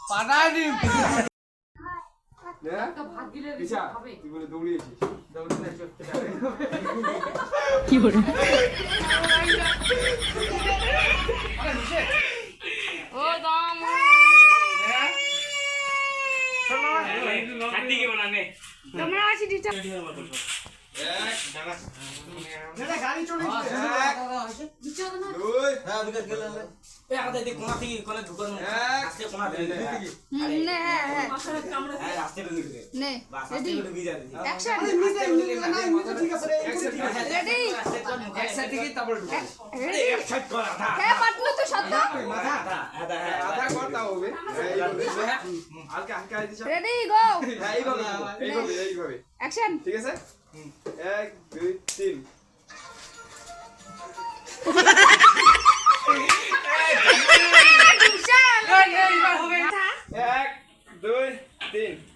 পাটানি তুই বলে দৌড়িয়েছিস কি করে ও দাম তোমরা আসি দিটা গাড়ি চলে ঠিক আছে 1 2 3 1 2 3